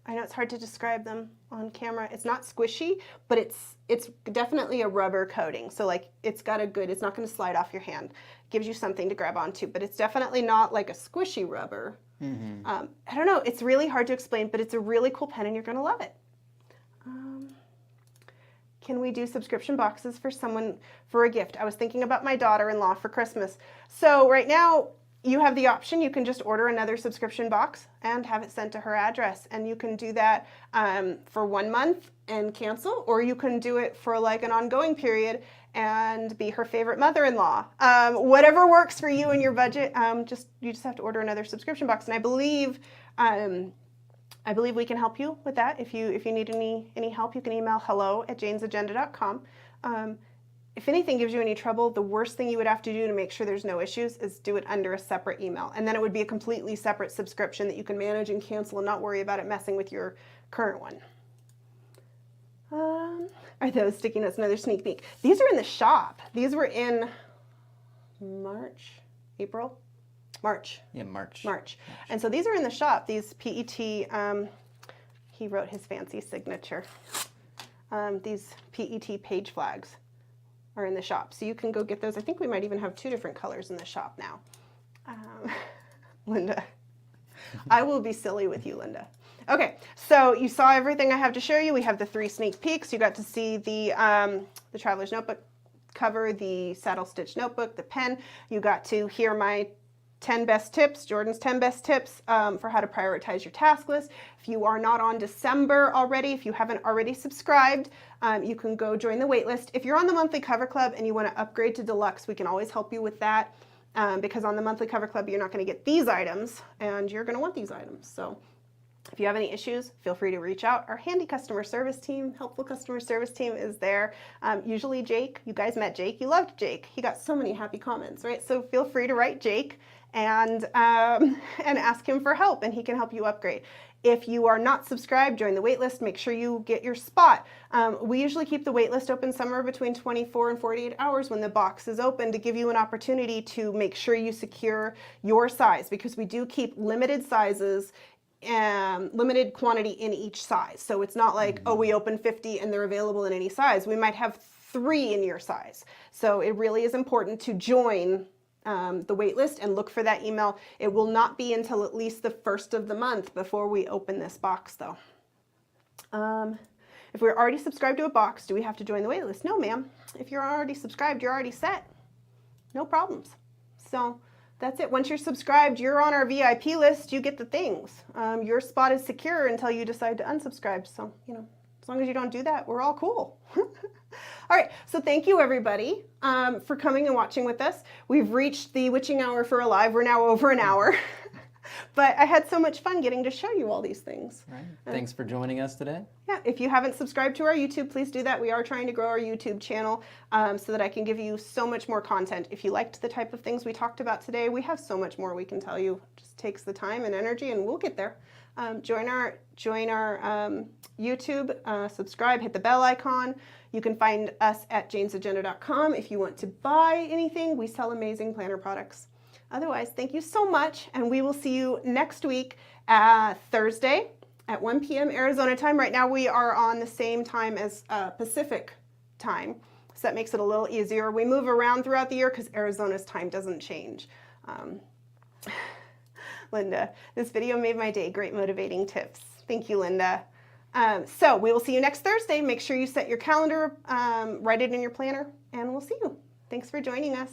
I know it's hard to describe them on camera. It's not squishy, but it's definitely a rubber coating. So like it's got a good, it's not going to slide off your hand. Gives you something to grab onto, but it's definitely not like a squishy rubber. Mm-hmm. I don't know, it's really hard to explain, but it's a really cool pen and you're going to love it. Can we do subscription boxes for someone for a gift? I was thinking about my daughter-in-law for Christmas. So right now, you have the option, you can just order another subscription box and have it sent to her address. And you can do that for 1 month and cancel, or you can do it for like an ongoing period and be her favorite mother-in-law. Whatever works for you and your budget, you just have to order another subscription box. And I believe we can help you with that. If you need any help, you can email hello@janesagenda.com. If anything gives you any trouble, the worst thing you would have to do to make sure there's no issues is do it under a separate email. And then it would be a completely separate subscription that you can manage and cancel and not worry about it messing with your current one. Are those sticky notes another sneak peek? These are in the shop. These were in March. Yeah, March. And so these are in the shop. These PET, he wrote his fancy signature. These PET page flags are in the shop. So you can go get those. I think we might even have 2 different colors in the shop now. Linda, I will be silly with you, Linda. Okay, so you saw everything I have to show you. We have the 3 sneak peeks. You got to see the Traveler's Notebook cover, the saddle stitch notebook, the pen. You got to hear my 10 best tips, Jordan's 10 best tips for how to prioritize your task list. If you are not on December already, if you haven't already subscribed, you can go join the waitlist. If you're on the monthly cover club and you want to upgrade to deluxe, we can always help you with that because on the monthly cover club, you're not going to get these items and you're going to want these items. So if you have any issues, feel free to reach out. Our handy customer service team, helpful customer service team is there. Usually Jake, you guys met Jake, you loved Jake. He got so many happy comments, right? So feel free to write Jake and ask him for help and he can help you upgrade. If you are not subscribed, join the waitlist, make sure you get your spot. We usually keep the waitlist open somewhere between 24 and 48 hours when the box is open to give you an opportunity to make sure you secure your size because we do keep limited sizes limited quantity in each size. So it's not like, oh, we open 50 and they're available in any size. We might have 3 in your size. So it really is important to join the wait list and look for that email. It will not be until at least the 1st of the month before we open this box though. If we're already subscribed to a box, do we have to join the wait list? No, ma'am. If you're already subscribed, you're already set. No problems. So that's it. Once you're subscribed, you're on our VIP list. You get the things. Your spot is secure until you decide to unsubscribe. So, as long as you don't do that, we're all cool. All right. So thank you, everybody, for coming and watching with us. We've reached the witching hour for a live. We're now over an hour. But I had so much fun getting to show you all these things. Right. Thanks for joining us today. Yeah, if you haven't subscribed to our YouTube, please do that. We are trying to grow our YouTube channel so that I can give you so much more content. If you liked the type of things we talked about today, we have so much more we can tell you. It just takes the time and energy, and we'll get there. Join our YouTube, subscribe, hit the bell icon. You can find us at janesagenda.com. If you want to buy anything, we sell amazing planner products. Otherwise, thank you so much, and we will see you next week, Thursday at 1 p.m. Arizona time. Right now we are on the same time as Pacific time, so that makes it a little easier. We move around throughout the year because Arizona's time doesn't change. Linda. This video made my day. Great motivating tips. Thank you, Linda. So we will see you next Thursday. Make sure you set your calendar, write it in your planner, and we'll see you. Thanks for joining us.